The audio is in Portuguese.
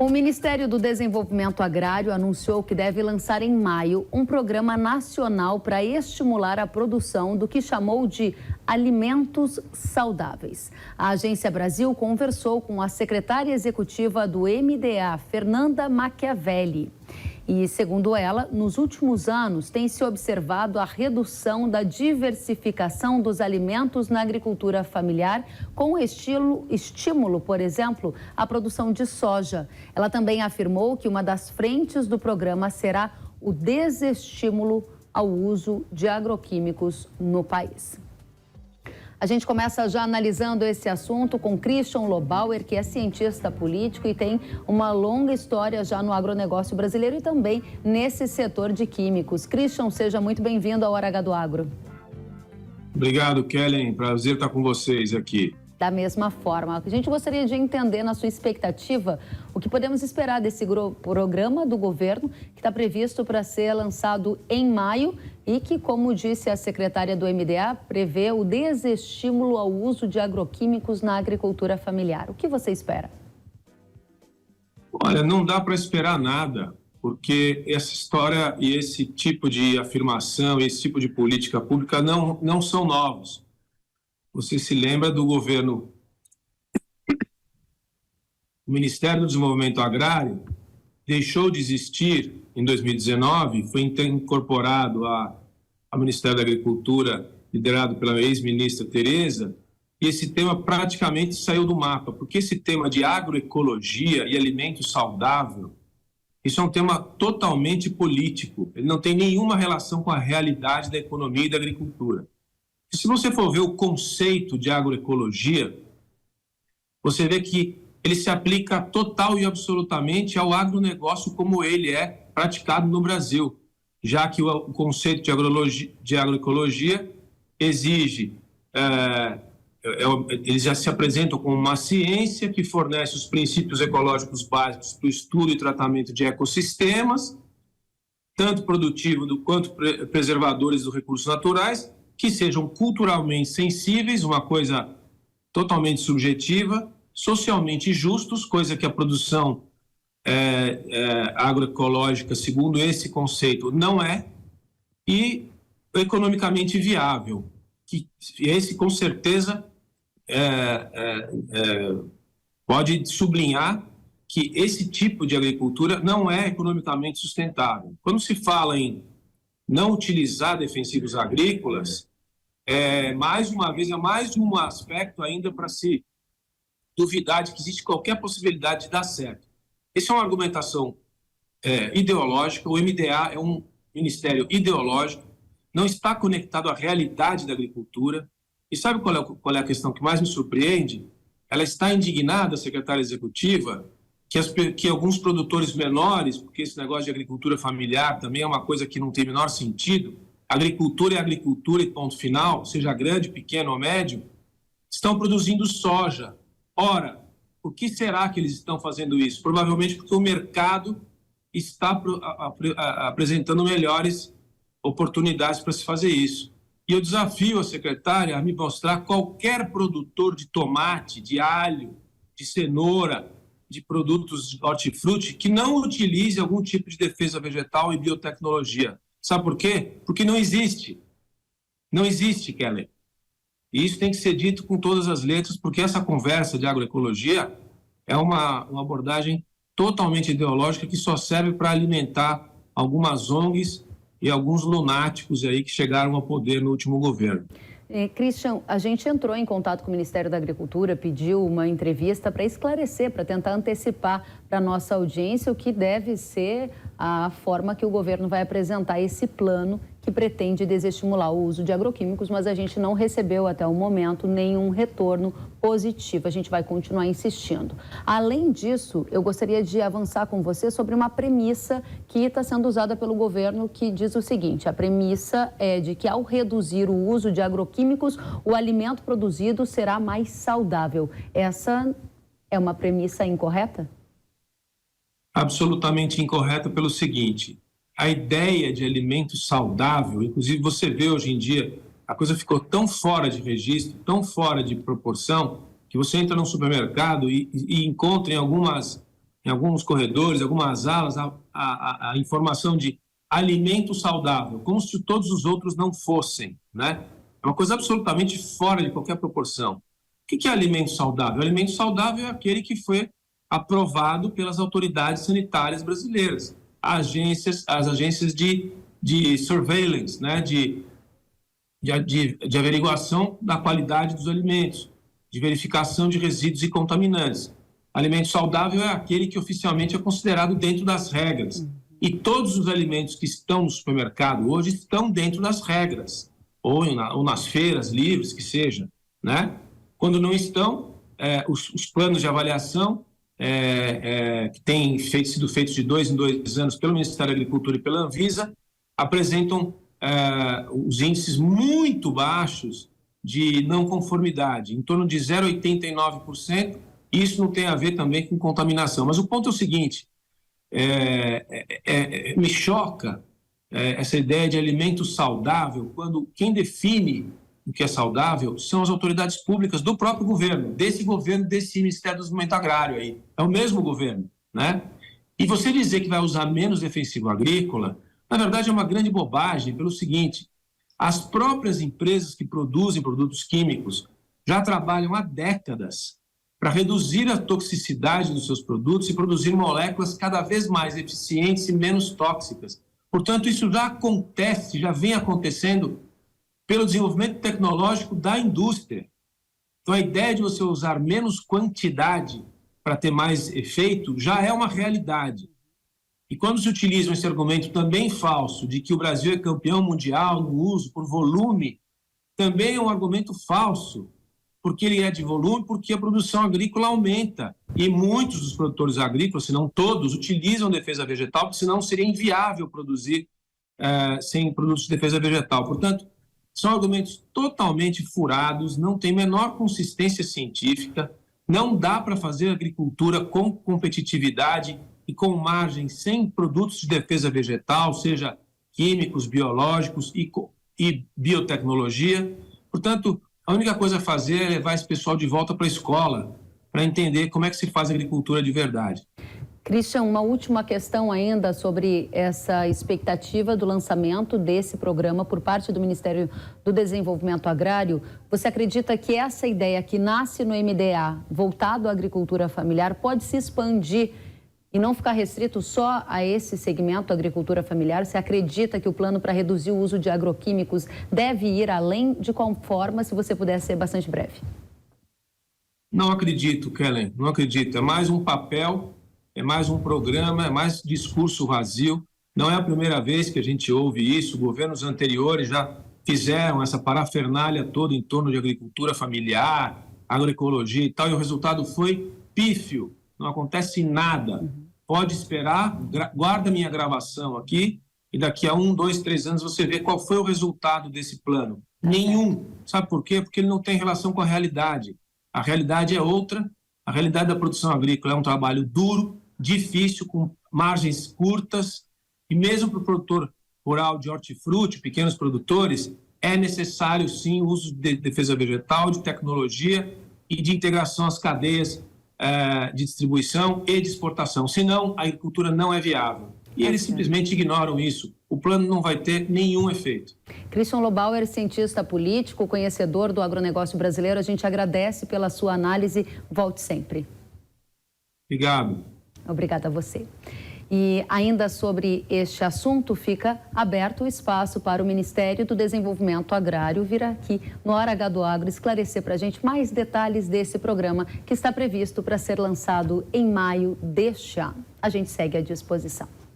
O Ministério do Desenvolvimento Agrário anunciou que deve lançar em maio um programa nacional para estimular a produção do que chamou de alimentos saudáveis. A Agência Brasil conversou com a secretária executiva do MDA, Fernanda Machiavelli. E, segundo ela, nos últimos anos tem se observado a redução da diversificação dos alimentos na agricultura familiar, com estímulo, por exemplo, à produção de soja. Ela também afirmou que uma das frentes do programa será o desestímulo ao uso de agroquímicos no país. A gente começa já analisando esse assunto com Christian Lobauer, que é cientista político e tem uma longa história já no agronegócio brasileiro e também nesse setor de químicos. Christian, seja muito bem-vindo ao Hora H do Agro. Obrigado, Kellen. Prazer estar com vocês aqui. Da mesma forma, a gente gostaria de entender, na sua expectativa, o que podemos esperar desse programa do governo, que está previsto para ser lançado em maio e que, como disse a secretária do MDA, prevê o desestímulo ao uso de agroquímicos na agricultura familiar. O que você espera? Olha, não dá para esperar nada, porque essa história e esse tipo de afirmação, esse tipo de política pública não são novos. Você se lembra do governo, o Ministério do Desenvolvimento Agrário deixou de existir em 2019, foi incorporado ao Ministério da Agricultura, liderado pela ex-ministra Tereza, e esse tema praticamente saiu do mapa, porque esse tema de agroecologia e alimento saudável, isso é um tema totalmente político, ele não tem nenhuma relação com a realidade da economia e da agricultura. E se você for ver o conceito de agroecologia, você vê que ele se aplica total e absolutamente ao agronegócio como ele é praticado no Brasil, já que o conceito de agroecologia exige, eles já se apresentam como uma ciência que fornece os princípios ecológicos básicos para o estudo e tratamento de ecossistemas, tanto produtivos quanto preservadores dos recursos naturais, que sejam culturalmente sensíveis, uma coisa totalmente subjetiva, socialmente justos, coisa que a produção agroecológica, segundo esse conceito, não é, e economicamente viável, que esse, com certeza, pode sublinhar que esse tipo de agricultura não é economicamente sustentável. Quando se fala em não utilizar defensivos agrícolas, mais uma vez, é mais um aspecto ainda para se duvidar de que existe qualquer possibilidade de dar certo. Essa é uma argumentação ideológica, o MDA é um ministério ideológico, não está conectado à realidade da agricultura. E sabe qual é a questão que mais me surpreende? Ela está indignada, a secretária executiva, que alguns produtores menores, porque esse negócio de agricultura familiar também é uma coisa que não tem o menor sentido, agricultura é agricultura e ponto final, seja grande, pequeno ou médio, estão produzindo soja. Ora, por que será que eles estão fazendo isso? Provavelmente porque o mercado está apresentando melhores oportunidades para se fazer isso. E eu desafio a secretária a me mostrar qualquer produtor de tomate, de alho, de cenoura, de produtos de hortifruti que não utilize algum tipo de defesa vegetal e biotecnologia. Sabe por quê? Porque não existe. Não existe, Kelly. E isso tem que ser dito com todas as letras, porque essa conversa de agroecologia é uma abordagem totalmente ideológica que só serve para alimentar algumas ONGs e alguns lunáticos aí que chegaram ao poder no último governo. Christian, a gente entrou em contato com o Ministério da Agricultura, pediu uma entrevista para esclarecer, para tentar antecipar para a nossa audiência o que deve ser a forma que o governo vai apresentar esse plano que pretende desestimular o uso de agroquímicos, mas a gente não recebeu até o momento nenhum retorno positivo. A gente vai continuar insistindo. Além disso, eu gostaria de avançar com você sobre uma premissa que está sendo usada pelo governo, que diz o seguinte: a premissa é de que, ao reduzir o uso de agroquímicos, o alimento produzido será mais saudável. Essa é uma premissa incorreta? Absolutamente incorreta pelo seguinte: a ideia de alimento saudável, inclusive você vê hoje em dia, a coisa ficou tão fora de registro, tão fora de proporção, que você entra num supermercado e encontra em algumas em alguns corredores, algumas alas, a informação de alimento saudável, como se todos os outros não fossem, né? É uma coisa absolutamente fora de qualquer proporção. O que é alimento saudável? Alimento saudável é aquele que foi aprovado pelas autoridades sanitárias brasileiras, as agências de surveillance, né? de averiguação da qualidade dos alimentos, de verificação de resíduos e contaminantes. Alimento saudável é aquele que oficialmente é considerado dentro das regras. E todos os alimentos que estão no supermercado hoje estão dentro das regras, ou nas feiras livres, que seja, né? Quando não estão, os planos de avaliação, que têm sido feitos de 2 em 2 anos pelo Ministério da Agricultura e pela Anvisa, apresentam os índices muito baixos de não conformidade, em torno de 0,89%. Isso não tem a ver também com contaminação. Mas o ponto é o seguinte, me choca essa ideia de alimento saudável, quando quem define o que é saudável são as autoridades públicas do próprio governo, desse Ministério do Desenvolvimento Agrário aí. É o mesmo governo, né? E você dizer que vai usar menos defensivo agrícola, na verdade é uma grande bobagem, pelo seguinte, as próprias empresas que produzem produtos químicos já trabalham há décadas para reduzir a toxicidade dos seus produtos e produzir moléculas cada vez mais eficientes e menos tóxicas. Portanto, isso já acontece, já vem acontecendo pelo desenvolvimento tecnológico da indústria. Então, a ideia de você usar menos quantidade para ter mais efeito já é uma realidade. E quando se utiliza esse argumento também falso de que o Brasil é campeão mundial no uso por volume, também é um argumento falso, porque ele é de volume, porque a produção agrícola aumenta. E muitos dos produtores agrícolas, se não todos, utilizam defesa vegetal, porque senão seria inviável produzir sem produtos de defesa vegetal. Portanto, são argumentos totalmente furados, não tem menor consistência científica, não dá para fazer agricultura com competitividade e com margem sem produtos de defesa vegetal, seja químicos, biológicos e biotecnologia. Portanto, a única coisa a fazer é levar esse pessoal de volta para a escola, para entender como é que se faz agricultura de verdade. Christian, uma última questão ainda sobre essa expectativa do lançamento desse programa por parte do Ministério do Desenvolvimento Agrário. Você acredita que essa ideia que nasce no MDA, voltado à agricultura familiar, pode se expandir e não ficar restrito só a esse segmento, agricultura familiar? Você acredita que o plano para reduzir o uso de agroquímicos deve ir além? De qual forma, se você puder ser bastante breve? Não acredito, Kellen, não acredito. É mais um papel, é mais um programa, é mais discurso vazio. Não é a primeira vez que a gente ouve isso. Governos anteriores já fizeram essa parafernália toda em torno de agricultura familiar, agroecologia e tal, e o resultado foi pífio. Não acontece nada. Pode esperar, guarda minha gravação aqui e daqui a 1, 2, 3 anos você vê qual foi o resultado desse plano. Nenhum. Sabe por quê? Porque ele não tem relação com a realidade. A realidade é outra. A realidade da produção agrícola é um trabalho duro, difícil, com margens curtas, e mesmo para o produtor rural de hortifruti, pequenos produtores, é necessário sim o uso de defesa vegetal, de tecnologia e de integração às cadeias de distribuição e de exportação. Senão, a agricultura não é viável. E eles simplesmente ignoram isso. O plano não vai ter nenhum efeito. Christian Lobauer, cientista político, conhecedor do agronegócio brasileiro, a gente agradece pela sua análise. Volte sempre. Obrigado. Obrigada a você. E ainda sobre este assunto, fica aberto o espaço para o Ministério do Desenvolvimento Agrário vir aqui no Hora H do Agro esclarecer para a gente mais detalhes desse programa que está previsto para ser lançado em maio deste ano. A gente segue à disposição.